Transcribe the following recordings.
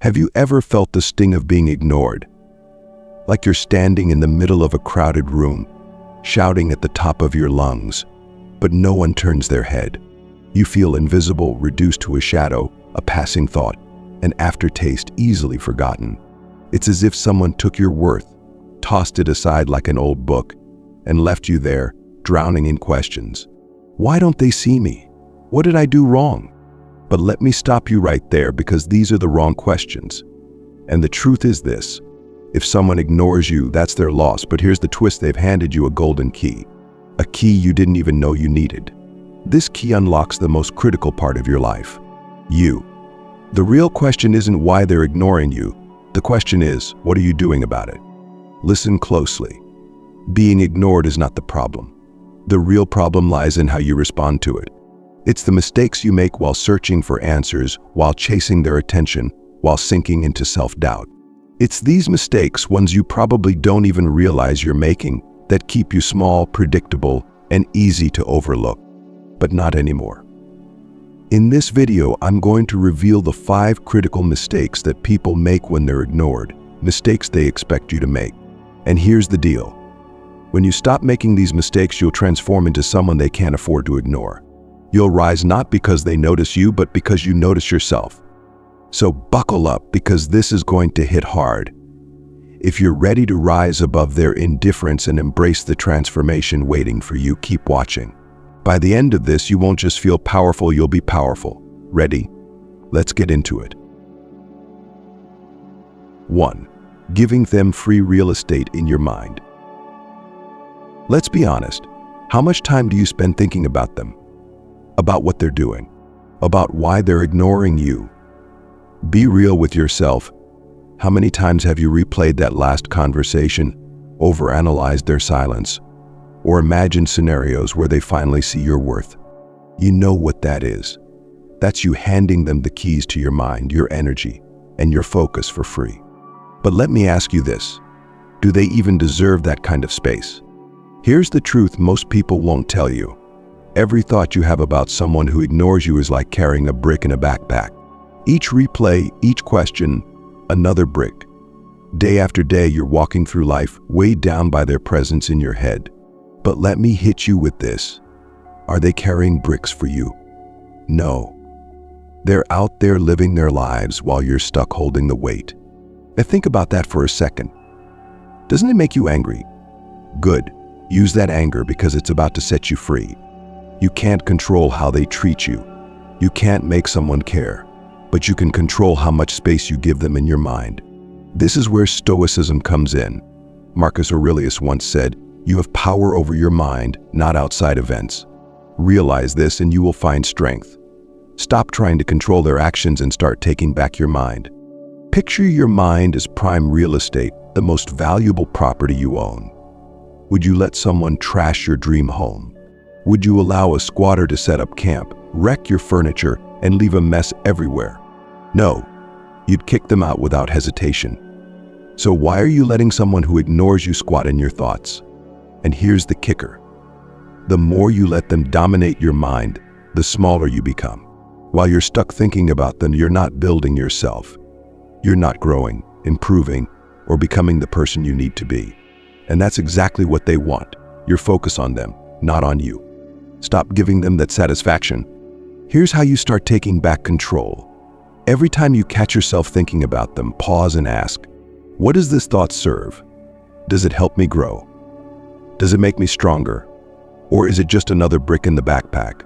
Have you ever felt the sting of being ignored? Like you're standing in the middle of a crowded room, shouting at the top of your lungs, but no one turns their head. You feel invisible, reduced to a shadow, a passing thought, an aftertaste easily forgotten. It's as if someone took your worth, tossed it aside like an old book, and left you there, drowning in questions. Why don't they see me? What did I do wrong? But let me stop you right there, because these are the wrong questions. And the truth is this: if someone ignores you, that's their loss. But here's the twist: they've handed you a golden key. A key you didn't even know you needed. This key unlocks the most critical part of your life: you. The real question isn't why they're ignoring you. The question is, what are you doing about it? Listen closely. Being ignored is not the problem. The real problem lies in how you respond to it. It's the mistakes you make while searching for answers, while chasing their attention, while sinking into self-doubt. It's these mistakes, ones you probably don't even realize you're making, that keep you small, predictable, and easy to overlook. But not anymore. In this video, I'm going to reveal the 5 critical mistakes that people make when they're ignored, mistakes they expect you to make. And here's the deal: when you stop making these mistakes, you'll transform into someone they can't afford to ignore. You'll rise not because they notice you, but because you notice yourself. So buckle up, because this is going to hit hard. If you're ready to rise above their indifference and embrace the transformation waiting for you, keep watching. By the end of this, you won't just feel powerful, you'll be powerful. Ready? Let's get into it. 1. Giving them free real estate in your mind. Let's be honest. How much time do you spend thinking about them? About what they're doing? About why they're ignoring you? Be real with yourself. How many times have you replayed that last conversation, overanalyzed their silence, or imagined scenarios where they finally see your worth? You know what that is. That's you handing them the keys to your mind, your energy, and your focus for free. But let me ask you this: do they even deserve that kind of space? Here's the truth most people won't tell you. Every thought you have about someone who ignores you is like carrying a brick in a backpack. Each replay, each question, another brick. Day after day, you're walking through life weighed down by their presence in your head. But let me hit you with this: are they carrying bricks for you? No. They're out there living their lives while you're stuck holding the weight. Now think about that for a second. Doesn't it make you angry? Good. Use that anger, because it's about to set you free. You can't control how they treat you. You can't make someone care, but you can control how much space you give them in your mind. This is where Stoicism comes in. Marcus Aurelius once said, "You have power over your mind, not outside events." Realize this and you will find strength. Stop trying to control their actions and start taking back your mind. Picture your mind as prime real estate, the most valuable property you own. Would you let someone trash your dream home? Would you allow a squatter to set up camp, wreck your furniture, and leave a mess everywhere? No, you'd kick them out without hesitation. So why are you letting someone who ignores you squat in your thoughts? And here's the kicker: the more you let them dominate your mind, the smaller you become. While you're stuck thinking about them, you're not building yourself. You're not growing, improving, or becoming the person you need to be. And that's exactly what they want: your focus on them, not on you. Stop giving them that satisfaction. Here's how you start taking back control. Every time you catch yourself thinking about them, pause and ask, what does this thought serve? Does it help me grow? Does it make me stronger? Or is it just another brick in the backpack?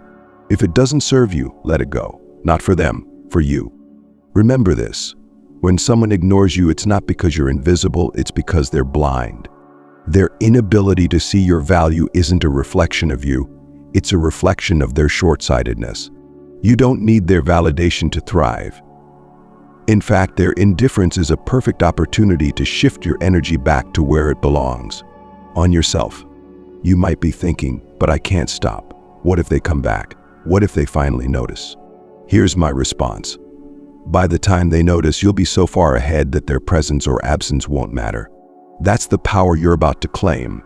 If it doesn't serve you, let it go. Not for them, for you. Remember this: when someone ignores you, it's not because you're invisible, it's because they're blind. Their inability to see your value isn't a reflection of you, it's a reflection of their short-sightedness. You don't need their validation to thrive. In fact, their indifference is a perfect opportunity to shift your energy back to where it belongs: on yourself. You might be thinking, but I can't stop. What if they come back? What if they finally notice? Here's my response: by the time they notice, you'll be so far ahead that their presence or absence won't matter. That's the power you're about to claim.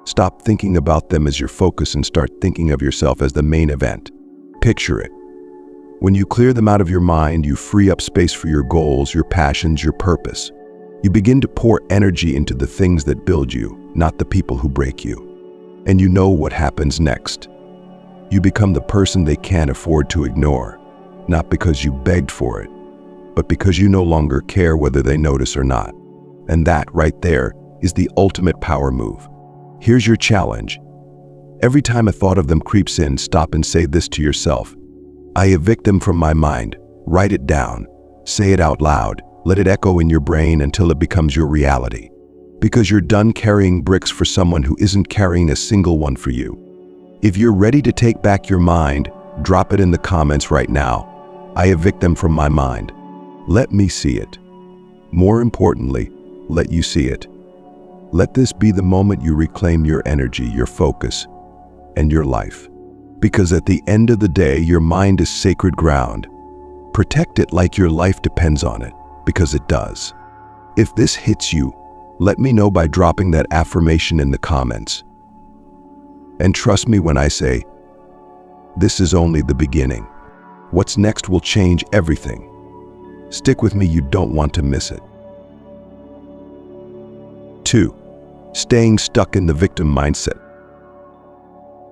Stop thinking about them as your focus and start thinking of yourself as the main event. Picture it. When you clear them out of your mind, you free up space for your goals, your passions, your purpose. You begin to pour energy into the things that build you, not the people who break you. And you know what happens next. You become the person they can't afford to ignore, not because you begged for it, but because you no longer care whether they notice or not. And that, right there, is the ultimate power move. Here's your challenge. Every time a thought of them creeps in, stop and say this to yourself. I evict them from my mind. Write it down. Say it out loud. Let it echo in your brain until it becomes your reality. Because you're done carrying bricks for someone who isn't carrying a single one for you. If you're ready to take back your mind, drop it in the comments right now. I evict them from my mind. Let me see it. More importantly, let you see it. Let this be the moment you reclaim your energy, your focus, and your life. Because at the end of the day, your mind is sacred ground. Protect it like your life depends on it, because it does. If this hits you, let me know by dropping that affirmation in the comments. And trust me when I say, this is only the beginning. What's next will change everything. Stick with me, you don't want to miss it. 2. Staying stuck in the victim mindset.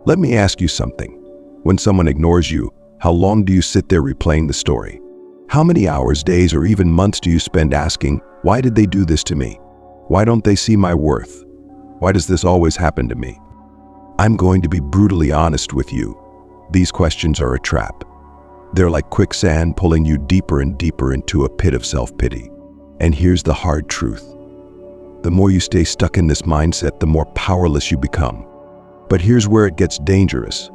Let me ask you something. When someone ignores you, how long do you sit there replaying the story? How many hours, days, or even months do you spend asking, why did they do this to me? Why don't they see my worth? Why does this always happen to me? I'm going to be brutally honest with you. These questions are a trap. They're like quicksand pulling you deeper and deeper into a pit of self-pity. And here's the hard truth. The more you stay stuck in this mindset, the more powerless you become. But here's where it gets dangerous.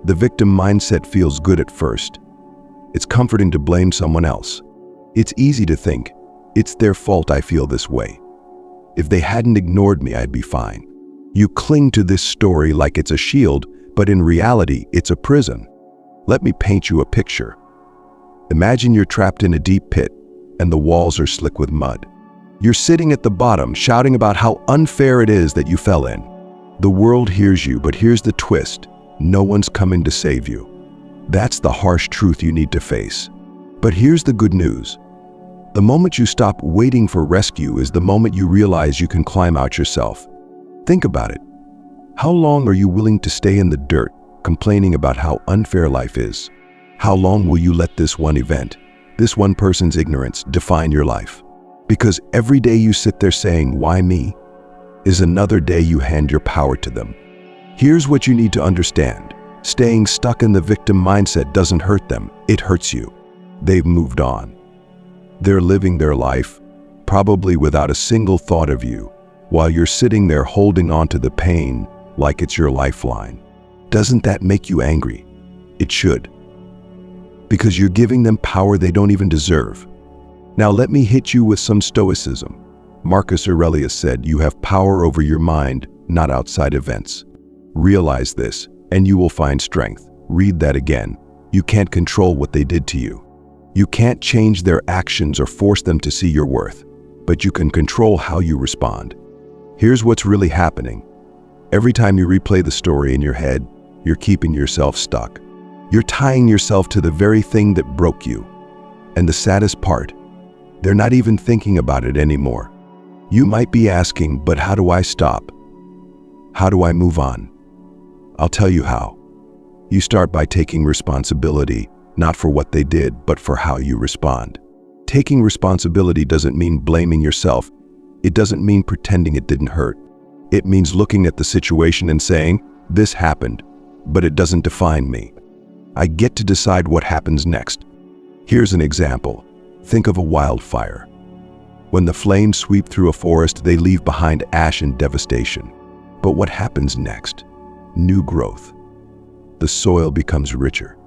The victim mindset feels good at first. It's comforting to blame someone else. It's easy to think, it's their fault I feel this way. If they hadn't ignored me, I'd be fine. You cling to this story like it's a shield, but in reality, it's a prison. Let me paint you a picture. Imagine you're trapped in a deep pit, and the walls are slick with mud. You're sitting at the bottom, shouting about how unfair it is that you fell in. The world hears you, but here's the twist. No one's coming to save you. That's the harsh truth you need to face. But here's the good news. The moment you stop waiting for rescue is the moment you realize you can climb out yourself. Think about it. How long are you willing to stay in the dirt, complaining about how unfair life is? How long will you let this one event, this one person's ignorance, define your life? Because every day you sit there saying, why me, is another day you hand your power to them. Here's what you need to understand. Staying stuck in the victim mindset doesn't hurt them, it hurts you. They've moved on. They're living their life, probably without a single thought of you, while you're sitting there holding on to the pain like it's your lifeline. Doesn't that make you angry? It should. Because you're giving them power they don't even deserve. Now let me hit you with some Stoicism. Marcus Aurelius said, you have power over your mind, not outside events. Realize this, and you will find strength. Read that again. You can't control what they did to you. You can't change their actions or force them to see your worth, but you can control how you respond. Here's what's really happening. Every time you replay the story in your head, you're keeping yourself stuck. You're tying yourself to the very thing that broke you. And the saddest part, they're not even thinking about it anymore. You might be asking, but how do I stop? How do I move on? I'll tell you how. You start by taking responsibility, not for what they did, but for how you respond. Taking responsibility doesn't mean blaming yourself. It doesn't mean pretending it didn't hurt. It means looking at the situation and saying, this happened, but it doesn't define me. I get to decide what happens next. Here's an example. Think of a wildfire. When the flames sweep through a forest, they leave behind ash and devastation. But what happens next? New growth. The soil becomes richer.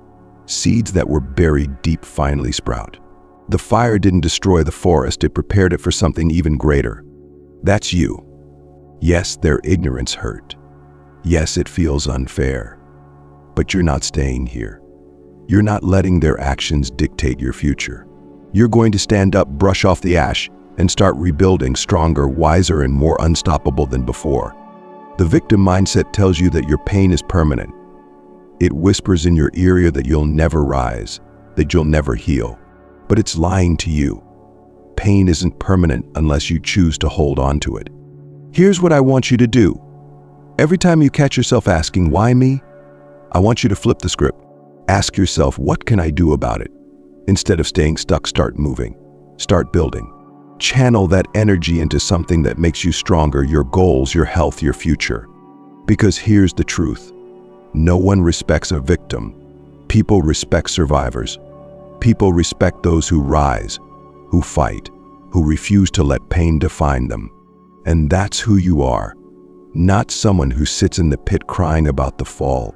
Seeds that were buried deep finally sprout. The fire didn't destroy the forest, it prepared it for something even greater. That's you. Yes, their ignorance hurt. Yes, it feels unfair. But you're not staying here. You're not letting their actions dictate your future. You're going to stand up, brush off the ash, and start rebuilding stronger, wiser, and more unstoppable than before. The victim mindset tells you that your pain is permanent. It whispers in your ear that you'll never rise, that you'll never heal. But it's lying to you. Pain isn't permanent unless you choose to hold on to it. Here's what I want you to do. Every time you catch yourself asking, why me? I want you to flip the script. Ask yourself, what can I do about it? Instead of staying stuck, start moving. Start building. Channel that energy into something that makes you stronger, your goals, your health, your future. Because here's the truth. No one respects a victim. People respect survivors. People respect those who rise, who fight, who refuse to let pain define them. And that's who you are. Not someone who sits in the pit crying about the fall,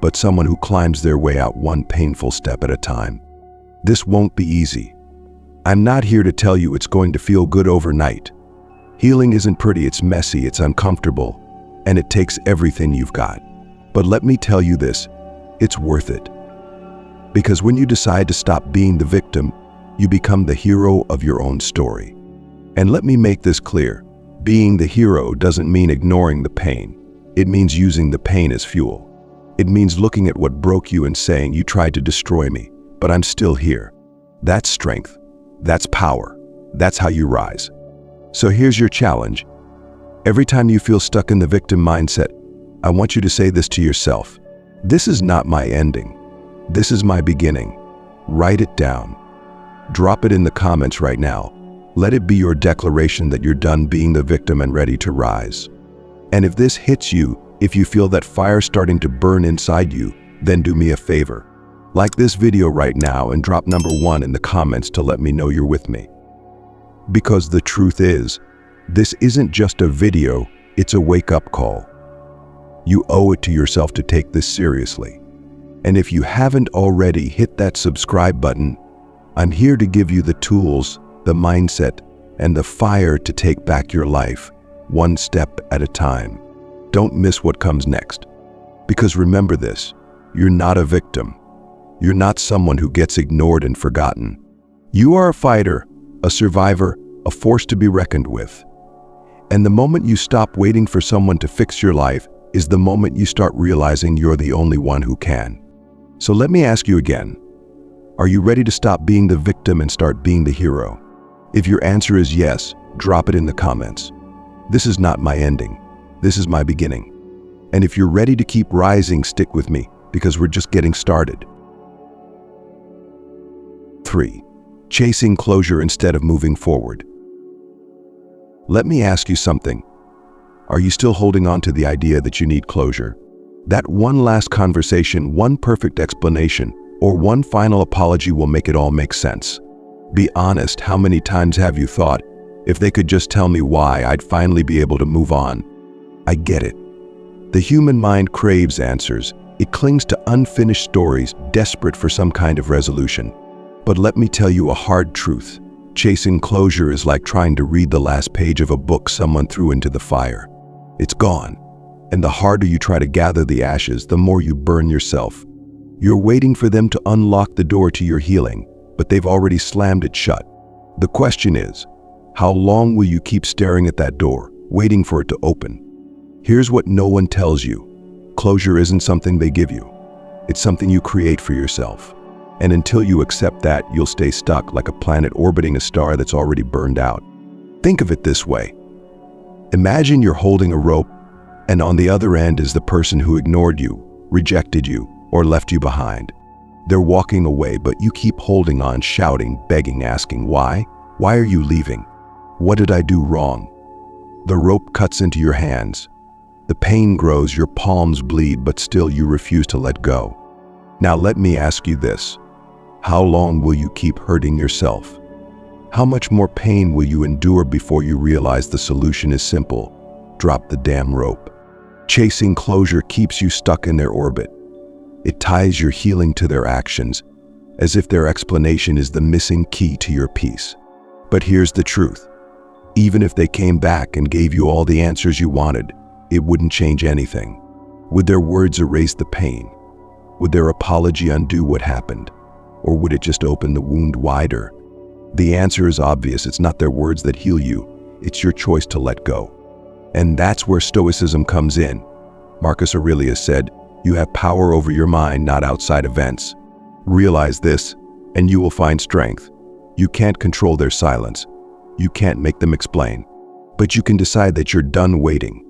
but someone who climbs their way out one painful step at a time. This won't be easy. I'm not here to tell you it's going to feel good overnight. Healing isn't pretty, it's messy, it's uncomfortable, and it takes everything you've got. But let me tell you this, it's worth it. Because when you decide to stop being the victim, you become the hero of your own story. And let me make this clear, being the hero doesn't mean ignoring the pain. It means using the pain as fuel. It means looking at what broke you and saying, you tried to destroy me, but I'm still here. That's strength. That's power. That's how you rise. So here's your challenge. Every time you feel stuck in the victim mindset, I want you to say this to yourself. This is not my ending. This is my beginning. Write it down. Drop it in the comments right now. Let it be your declaration that you're done being the victim and ready to rise. And if this hits you, if you feel that fire starting to burn inside you, then do me a favor. Like this video right now and drop number 1 in the comments to let me know you're with me. Because the truth is, this isn't just a video, it's a wake-up call. You owe it to yourself to take this seriously. And if you haven't already, hit that subscribe button. I'm here to give you the tools, the mindset, and the fire to take back your life, one step at a time. Don't miss what comes next. Because remember this, you're not a victim. You're not someone who gets ignored and forgotten. You are a fighter, a survivor, a force to be reckoned with. And the moment you stop waiting for someone to fix your life is the moment you start realizing you're the only one who can. So let me ask you again, are you ready to stop being the victim and start being the hero? If your answer is yes, drop it in the comments. This is not my ending. This is my beginning. And if you're ready to keep rising, stick with me because we're just getting started. 3. Chasing closure instead of moving forward. Let me ask you something. Are you still holding on to the idea that you need closure? That one last conversation, one perfect explanation, or one final apology will make it all make sense. Be honest, how many times have you thought, if they could just tell me why, I'd finally be able to move on? I get it. The human mind craves answers. It clings to unfinished stories, desperate for some kind of resolution. But let me tell you a hard truth. Chasing closure is like trying to read the last page of a book someone threw into the fire. It's gone. And the harder you try to gather the ashes, the more you burn yourself. You're waiting for them to unlock the door to your healing, but they've already slammed it shut. The question is, how long will you keep staring at that door, waiting for it to open? Here's what no one tells you. Closure isn't something they give you. It's something you create for yourself. And until you accept that, you'll stay stuck like a planet orbiting a star that's already burned out. Think of it this way. Imagine you're holding a rope, and on the other end is the person who ignored you, rejected you, or left you behind. They're walking away, but you keep holding on, shouting, begging, asking, why? Why are you leaving? What did I do wrong? The rope cuts into your hands. The pain grows, your palms bleed, but still you refuse to let go. Now let me ask you this. How long will you keep hurting yourself? How much more pain will you endure before you realize the solution is simple? Drop the damn rope. Chasing closure keeps you stuck in their orbit. It ties your healing to their actions, as if their explanation is the missing key to your peace. But here's the truth. Even if they came back and gave you all the answers you wanted, it wouldn't change anything. Would their words erase the pain? Would their apology undo what happened? Or would it just open the wound wider? The answer is obvious. It's not their words that heal you. It's your choice to let go. And that's where Stoicism comes in. Marcus Aurelius said, "You have power over your mind, not outside events." Realize this, and you will find strength. You can't control their silence. You can't make them explain. But you can decide that you're done waiting.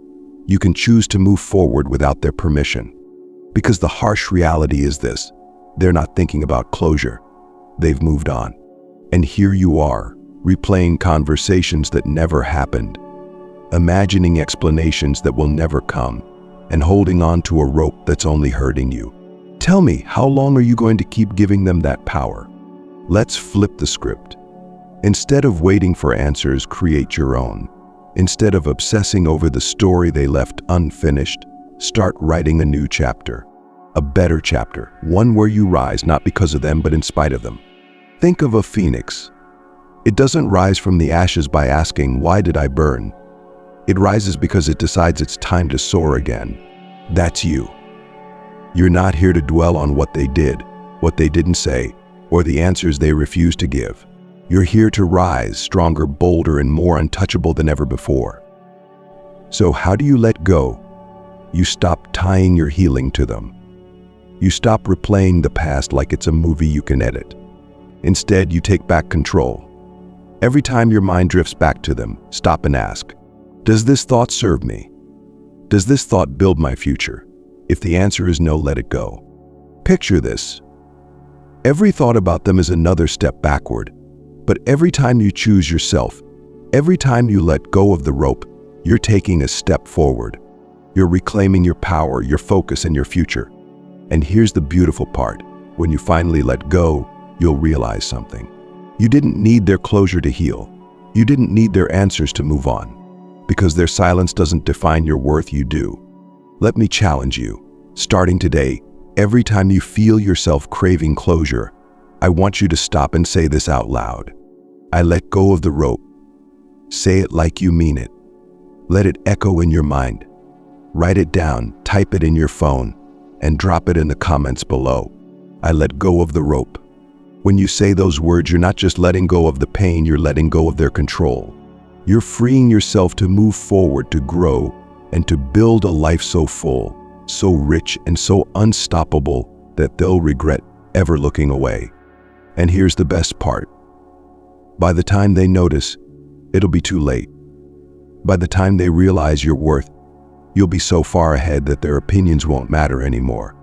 You can choose to move forward without their permission. Because the harsh reality is this: they're not thinking about closure. They've moved on. And here you are, replaying conversations that never happened, imagining explanations that will never come, and holding on to a rope that's only hurting you. Tell me, how long are you going to keep giving them that power? Let's flip the script. Instead of waiting for answers, create your own. Instead of obsessing over the story they left unfinished, start writing a new chapter. A better chapter, one where you rise not because of them but in spite of them. Think of a phoenix. It doesn't rise from the ashes by asking, "Why did I burn?" It rises because it decides it's time to soar again. That's you. You're not here to dwell on what they did, what they didn't say, or the answers they refused to give. You're here to rise, stronger, bolder, and more untouchable than ever before. So how do you let go? You stop tying your healing to them. You stop replaying the past like it's a movie you can edit. Instead, you take back control. Every time your mind drifts back to them, stop and ask, does this thought serve me? Does this thought build my future? If the answer is no, let it go. Picture this. Every thought about them is another step backward, but every time you choose yourself, every time you let go of the rope, you're taking a step forward. You're reclaiming your power, your focus, and your future. And here's the beautiful part. When you finally let go, you'll realize something. You didn't need their closure to heal. You didn't need their answers to move on. Because their silence doesn't define your worth, you do. Let me challenge you. Starting today, every time you feel yourself craving closure, I want you to stop and say this out loud. I let go of the rope. Say it like you mean it. Let it echo in your mind. Write it down, type it in your phone, and drop it in the comments below. I let go of the rope. When you say those words, you're not just letting go of the pain, you're letting go of their control. You're freeing yourself to move forward, to grow, and to build a life so full, so rich, and so unstoppable that they'll regret ever looking away. And here's the best part. By the time they notice, it'll be too late. By the time they realize your worth, you'll be so far ahead that their opinions won't matter anymore.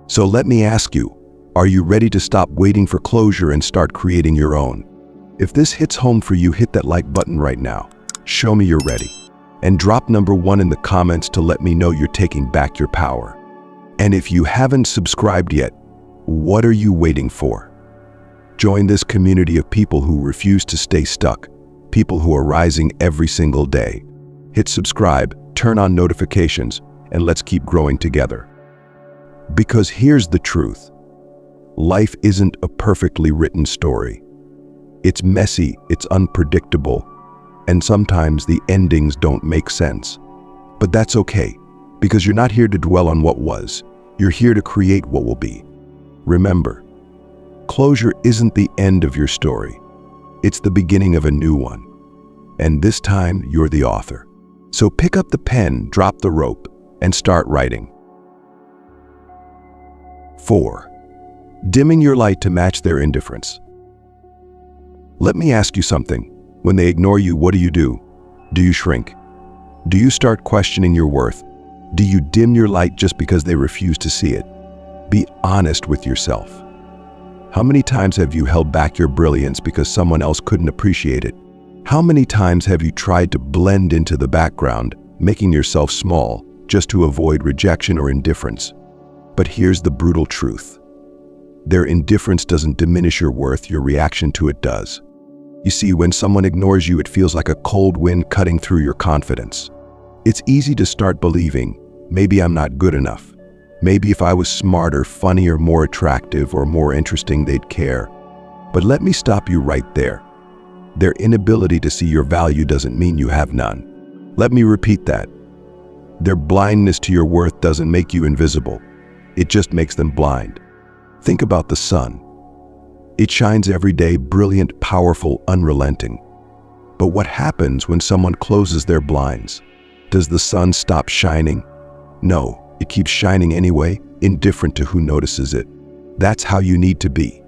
So let me ask you, are you ready to stop waiting for closure and start creating your own? If this hits home for you, hit that like button right now. Show me you're ready. And drop number 1 in the comments to let me know you're taking back your power. And if you haven't subscribed yet, what are you waiting for? Join this community of people who refuse to stay stuck, people who are rising every single day. Hit subscribe, turn on notifications, and let's keep growing together. Because here's the truth. Life isn't a perfectly written story. It's messy, it's unpredictable, and sometimes the endings don't make sense. But that's okay, because you're not here to dwell on what was. You're here to create what will be. Remember, closure isn't the end of your story. It's the beginning of a new one. And this time, you're the author. So pick up the pen, drop the rope, and start writing. 4. Dimming your light to match their indifference. Let me ask you something. When they ignore you, what do? Do you shrink? Do you start questioning your worth? Do you dim your light just because they refuse to see it? Be honest with yourself. How many times have you held back your brilliance because someone else couldn't appreciate it? How many times have you tried to blend into the background, making yourself small, just to avoid rejection or indifference? But here's the brutal truth. Their indifference doesn't diminish your worth, your reaction to it does. You see, when someone ignores you, it feels like a cold wind cutting through your confidence. It's easy to start believing, maybe I'm not good enough. Maybe if I was smarter, funnier, more attractive, or more interesting, they'd care. But let me stop you right there. Their inability to see your value doesn't mean you have none. Let me repeat that. Their blindness to your worth doesn't make you invisible. It just makes them blind. Think about the sun. It shines every day, brilliant, powerful, unrelenting. But what happens when someone closes their blinds? Does the sun stop shining? No, it keeps shining anyway, indifferent to who notices it. That's how you need to be.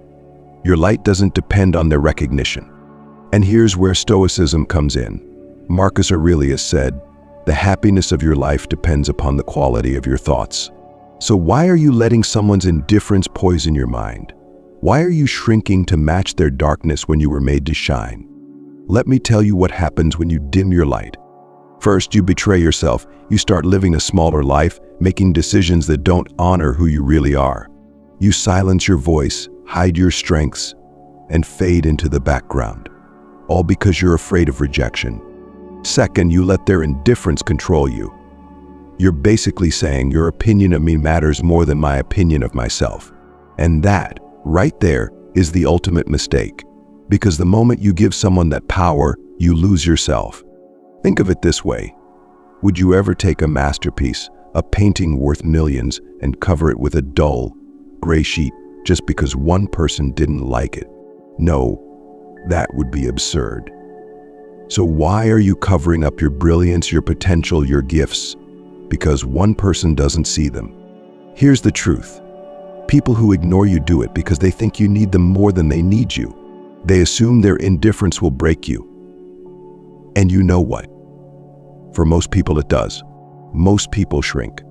Your light doesn't depend on their recognition. And here's where Stoicism comes in. Marcus Aurelius said, "The happiness of your life depends upon the quality of your thoughts." So why are you letting someone's indifference poison your mind? Why are you shrinking to match their darkness when you were made to shine? Let me tell you what happens when you dim your light. First, you betray yourself. You start living a smaller life, making decisions that don't honor who you really are. You silence your voice, hide your strengths, and fade into the background, all because you're afraid of rejection. Second, you let their indifference control you. You're basically saying your opinion of me matters more than my opinion of myself. And that, right there, is the ultimate mistake. Because the moment you give someone that power, you lose yourself. Think of it this way. Would you ever take a masterpiece, a painting worth millions, and cover it with a dull, gray sheet just because one person didn't like it? No, that would be absurd. So why are you covering up your brilliance, your potential, your gifts? Because one person doesn't see them. Here's the truth. People who ignore you do it because they think you need them more than they need you. They assume their indifference will break you. And you know what? For most people it does. Most people shrink.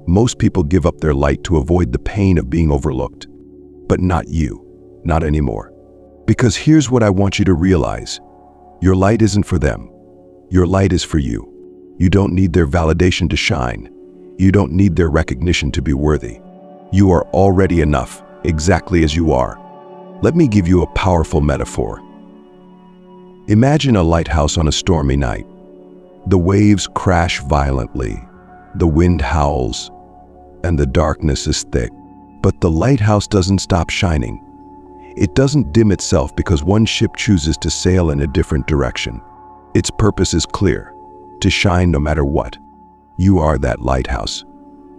Most people give up their light to avoid the pain of being overlooked. But not you. Not anymore. Because here's what I want you to realize. Your light isn't for them. Your light is for you. You don't need their validation to shine. You don't need their recognition to be worthy. You are already enough, exactly as you are. Let me give you a powerful metaphor. Imagine a lighthouse on a stormy night. The waves crash violently, the wind howls, and the darkness is thick. But the lighthouse doesn't stop shining. It doesn't dim itself because one ship chooses to sail in a different direction. Its purpose is clear, to shine no matter what. You are that lighthouse.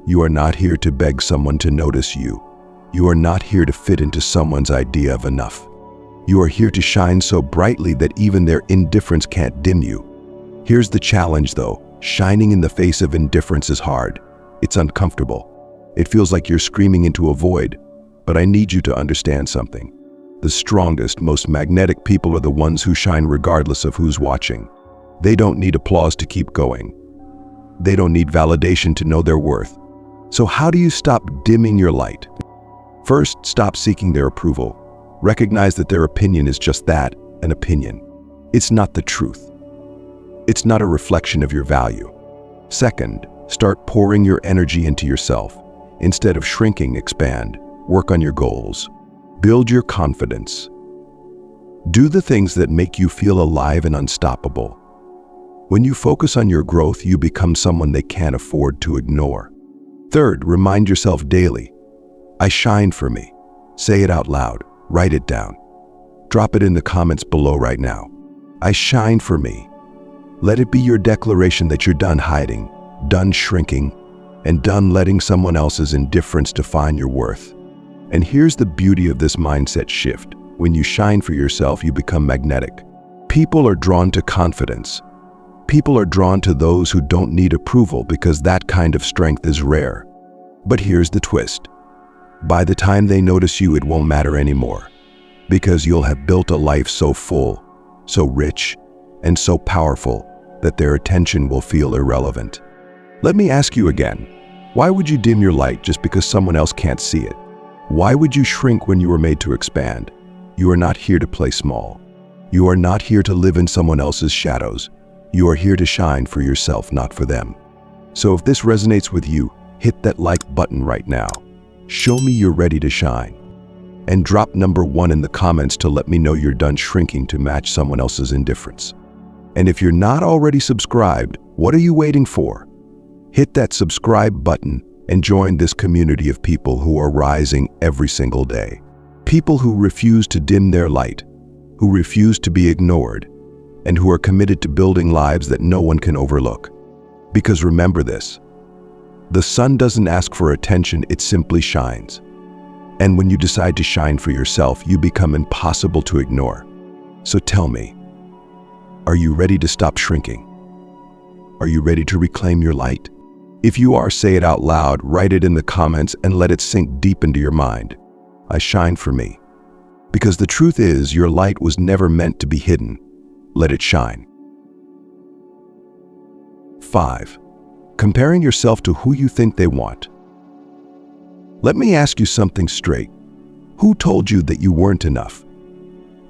You are not here to beg someone to notice you. You are not here to fit into someone's idea of enough. You are here to shine so brightly that even their indifference can't dim you. Here's the challenge though. Shining in the face of indifference is hard. It's uncomfortable. It feels like you're screaming into a void. But I need you to understand something. The strongest, most magnetic people are the ones who shine regardless of who's watching. They don't need applause to keep going. They don't need validation to know their worth. So how do you stop dimming your light? First, stop seeking their approval. Recognize that their opinion is just that, an opinion. It's not the truth. It's not a reflection of your value. Second, start pouring your energy into yourself. Instead of shrinking, expand. Work on your goals. Build your confidence. Do the things that make you feel alive and unstoppable. When you focus on your growth, you become someone they can't afford to ignore. Third, remind yourself daily, I shine for me. Say it out loud. Write it down. Drop it in the comments below right now. I shine for me. Let it be your declaration that you're done hiding, done shrinking, and done letting someone else's indifference define your worth. And here's the beauty of this mindset shift. When you shine for yourself, you become magnetic. People are drawn to confidence. People are drawn to those who don't need approval because that kind of strength is rare. But here's the twist. By the time they notice you, it won't matter anymore. Because you'll have built a life so full, so rich, and so powerful that their attention will feel irrelevant. Let me ask you again. Why would you dim your light just because someone else can't see it? Why would you shrink when you were made to expand? You are not here to play small. You are not here to live in someone else's shadows. You are here to shine for yourself, not for them. So if this resonates with you, hit that like button right now. Show me you're ready to shine. And drop number 1 in the comments to let me know you're done shrinking to match someone else's indifference. And if you're not already subscribed, what are you waiting for? Hit that subscribe button and join this community of people who are rising every single day. People who refuse to dim their light, who refuse to be ignored, and who are committed to building lives that no one can overlook. Because remember this, the sun doesn't ask for attention, it simply shines. And when you decide to shine for yourself, you become impossible to ignore. So tell me, are you ready to stop shrinking? Are you ready to reclaim your light? If you are, say it out loud, write it in the comments, and let it sink deep into your mind. I shine for me. Because the truth is, your light was never meant to be hidden. Let it shine. 5. Comparing yourself to who you think they want. Let me ask you something straight. Who told you that you weren't enough?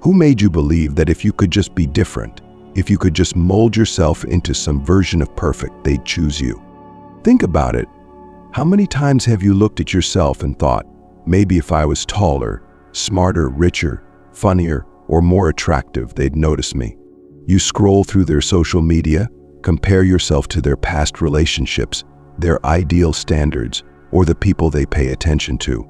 Who made you believe that if you could just be different, if you could just mold yourself into some version of perfect, they'd choose you? Think about it. How many times have you looked at yourself and thought, maybe if I was taller, smarter, richer, funnier, or more attractive, they'd notice me? You scroll through their social media, compare yourself to their past relationships, their ideal standards, or the people they pay attention to.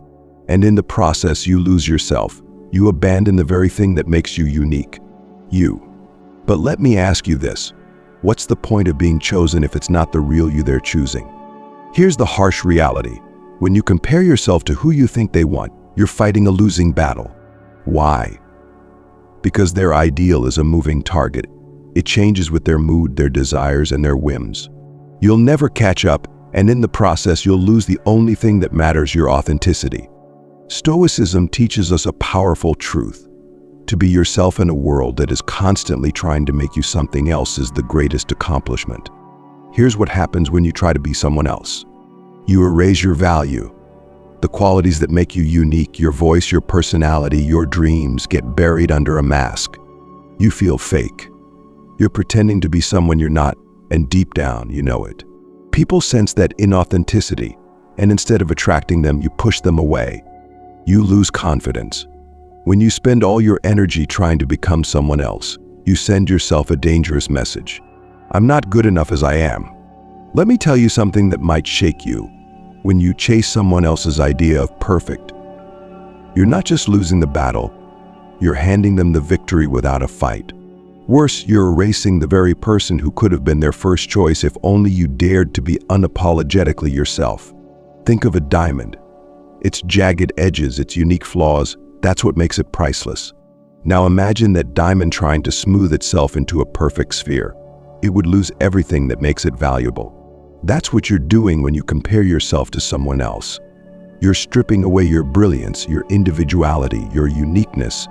And in the process, you lose yourself. You abandon the very thing that makes you unique. You. But let me ask you this. What's the point of being chosen if it's not the real you they're choosing? Here's the harsh reality. When you compare yourself to who you think they want, you're fighting a losing battle. Why? Because their ideal is a moving target. It changes with their mood, their desires, and their whims. You'll never catch up, and in the process, you'll lose the only thing that matters, your authenticity. Stoicism teaches us a powerful truth. To be yourself in a world that is constantly trying to make you something else is the greatest accomplishment. Here's what happens when you try to be someone else. You erase your value. The qualities that make you unique, your voice, your personality, your dreams, get buried under a mask. You feel fake. You're pretending to be someone you're not, and deep down, you know it. People sense that inauthenticity, and instead of attracting them, you push them away. You lose confidence. When you spend all your energy trying to become someone else, you send yourself a dangerous message. I'm not good enough as I am. Let me tell you something that might shake you. When you chase someone else's idea of perfect, you're not just losing the battle, you're handing them the victory without a fight. Worse, you're erasing the very person who could have been their first choice if only you dared to be unapologetically yourself. Think of a diamond. Its jagged edges, its unique flaws, that's what makes it priceless. Now imagine that diamond trying to smooth itself into a perfect sphere. It would lose everything that makes it valuable. That's what you're doing when you compare yourself to someone else. You're stripping away your brilliance, your individuality, your uniqueness,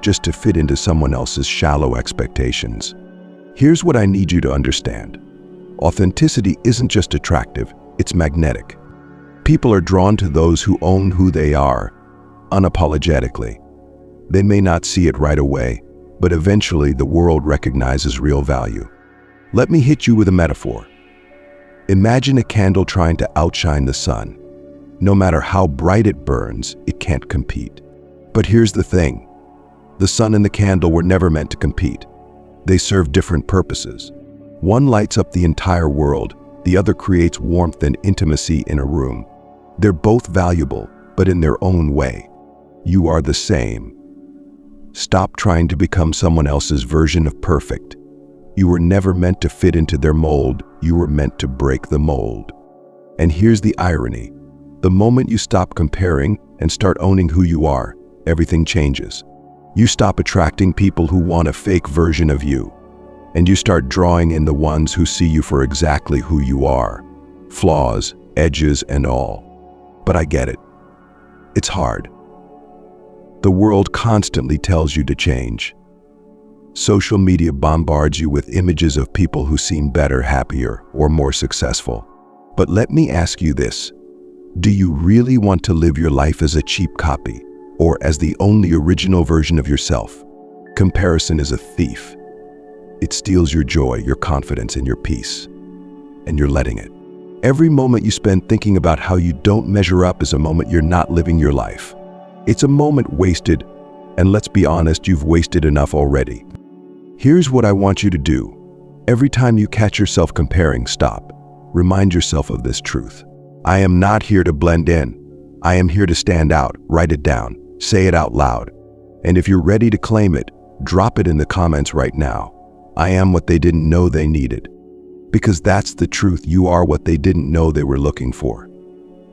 just to fit into someone else's shallow expectations. Here's what I need you to understand. Authenticity isn't just attractive, it's magnetic. People are drawn to those who own who they are, unapologetically. They may not see it right away, but eventually the world recognizes real value. Let me hit you with a metaphor. Imagine a candle trying to outshine the sun. No matter how bright it burns, it can't compete. But here's the thing. The sun and the candle were never meant to compete. They serve different purposes. One lights up the entire world, the other creates warmth and intimacy in a room. They're both valuable, but in their own way. You are the same. Stop trying to become someone else's version of perfect. You were never meant to fit into their mold, you were meant to break the mold. And here's the irony. The moment you stop comparing and start owning who you are, everything changes. You stop attracting people who want a fake version of you, and you start drawing in the ones who see you for exactly who you are, flaws, edges, and all. But I get it. It's hard. The world constantly tells you to change. Social media bombards you with images of people who seem better, happier, or more successful. But let me ask you this. Do you really want to live your life as a cheap copy, or as the only original version of yourself? Comparison is a thief. It steals your joy, your confidence, and your peace. And you're letting it. Every moment you spend thinking about how you don't measure up is a moment you're not living your life. It's a moment wasted, and let's be honest, you've wasted enough already. Here's what I want you to do. Every time you catch yourself comparing, stop. Remind yourself of this truth. I am not here to blend in. I am here to stand out. Write it down. Say it out loud. And if you're ready to claim it, drop it in the comments right now. I am what they didn't know they needed. Because that's the truth. You are what they didn't know they were looking for.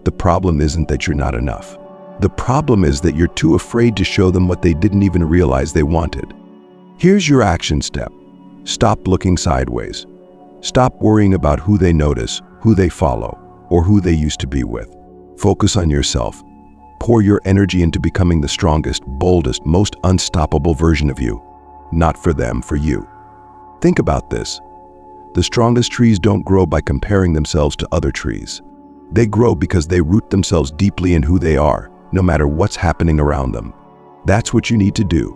The problem isn't that you're not enough. The problem is that you're too afraid to show them what they didn't even realize they wanted. Here's your action step. Stop looking sideways. Stop worrying about who they notice, who they follow, or who they used to be with. Focus on yourself. Pour your energy into becoming the strongest, boldest, most unstoppable version of you. Not for them, for you. Think about this. The strongest trees don't grow by comparing themselves to other trees. They grow because they root themselves deeply in who they are, no matter what's happening around them. That's what you need to do.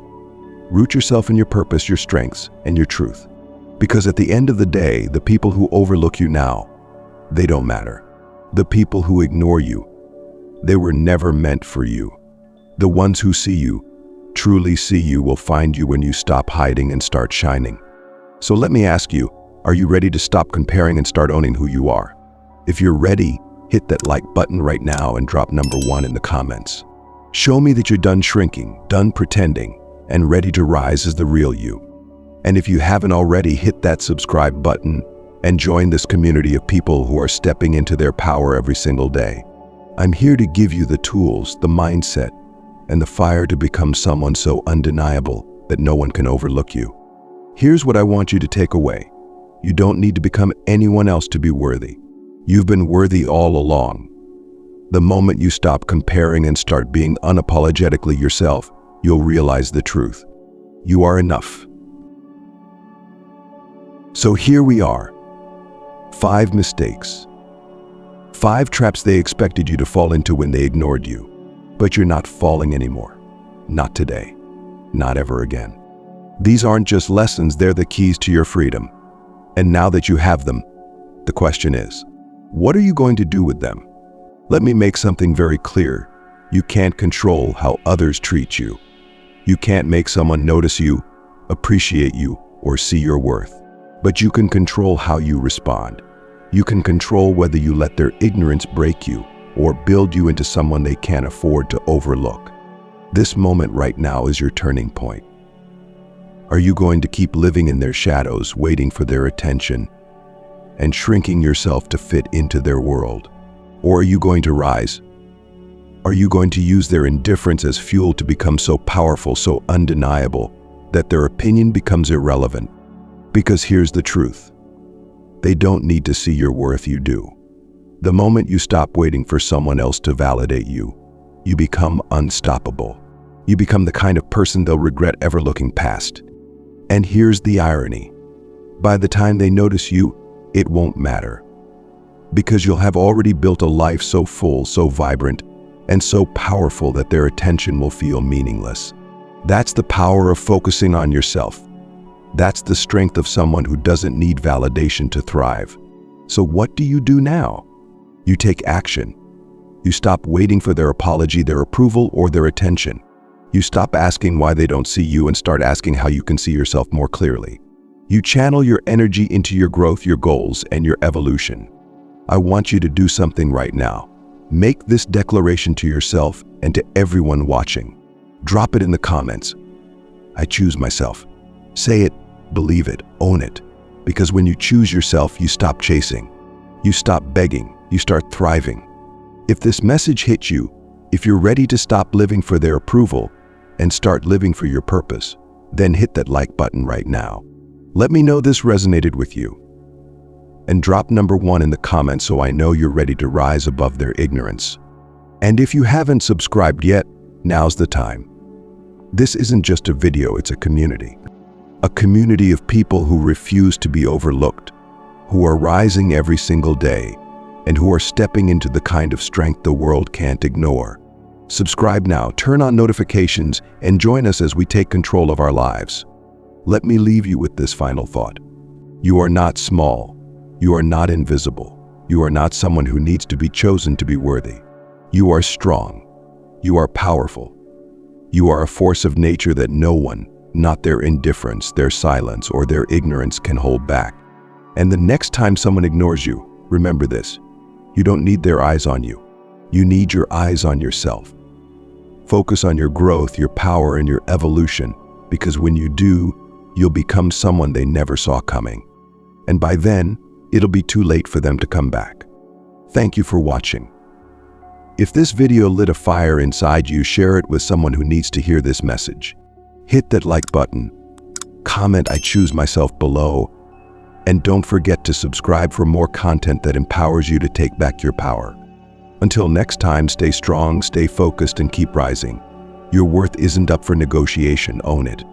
Root yourself in your purpose, your strengths, and your truth. Because at the end of the day, the people who overlook you now, they don't matter. The people who ignore you, they were never meant for you. The ones who see you, truly see you, will find you when you stop hiding and start shining. So let me ask you, are you ready to stop comparing and start owning who you are? If you're ready, hit that like button right now and drop number 1 in the comments. Show me that you're done shrinking, done pretending, and ready to rise as the real you. And if you haven't already, hit that subscribe button and join this community of people who are stepping into their power every single day. I'm here to give you the tools, the mindset, and the fire to become someone so undeniable that no one can overlook you. Here's what I want you to take away. You don't need to become anyone else to be worthy. You've been worthy all along. The moment you stop comparing and start being unapologetically yourself, you'll realize the truth. You are enough. So here we are. 5 mistakes. 5 traps they expected you to fall into when they ignored you. But you're not falling anymore. Not today. Not ever again. These aren't just lessons, they're the keys to your freedom. And now that you have them, the question is, what are you going to do with them? Let me make something very clear. You can't control how others treat you. You can't make someone notice you, appreciate you, or see your worth. But you can control how you respond. You can control whether you let their ignorance break you or build you into someone they can't afford to overlook. This moment right now is your turning point. Are you going to keep living in their shadows, waiting for their attention, and shrinking yourself to fit into their world? Or are you going to rise? Are you going to use their indifference as fuel to become so powerful, so undeniable, that their opinion becomes irrelevant? Because here's the truth. They don't need to see your worth, you do. The moment you stop waiting for someone else to validate you, you become unstoppable. You become the kind of person they'll regret ever looking past. And here's the irony. By the time they notice you, it won't matter. Because you'll have already built a life so full, so vibrant, and so powerful that their attention will feel meaningless. That's the power of focusing on yourself. That's the strength of someone who doesn't need validation to thrive. So what do you do now? You take action. You stop waiting for their apology, their approval, or their attention. You stop asking why they don't see you and start asking how you can see yourself more clearly. You channel your energy into your growth, your goals, and your evolution. I want you to do something right now. Make this declaration to yourself and to everyone watching. Drop it in the comments. I choose myself. Say it, believe it, own it. Because when you choose yourself, you stop chasing. You stop begging. You start thriving. If this message hits you, if you're ready to stop living for their approval and start living for your purpose, then hit that like button right now. Let me know this resonated with you. And drop number 1 in the comments so I know you're ready to rise above their ignorance. And if you haven't subscribed yet, now's the time. This isn't just a video, it's a community. A community of people who refuse to be overlooked, who are rising every single day, and who are stepping into the kind of strength the world can't ignore. Subscribe now, turn on notifications, and join us as we take control of our lives. Let me leave you with this final thought. You are not small. You are not invisible. You are not someone who needs to be chosen to be worthy. You are strong. You are powerful. You are a force of nature that no one, not their indifference, their silence, or their ignorance can hold back. And the next time someone ignores you, remember this. You don't need their eyes on you. You need your eyes on yourself. Focus on your growth, your power, and your evolution, because when you do, you'll become someone they never saw coming. And by then, it'll be too late for them to come back. Thank you for watching. If this video lit a fire inside you, share it with someone who needs to hear this message. Hit that like button, comment "I choose myself" below, and don't forget to subscribe for more content that empowers you to take back your power. Until next time, stay strong, stay focused, and keep rising. Your worth isn't up for negotiation, own it.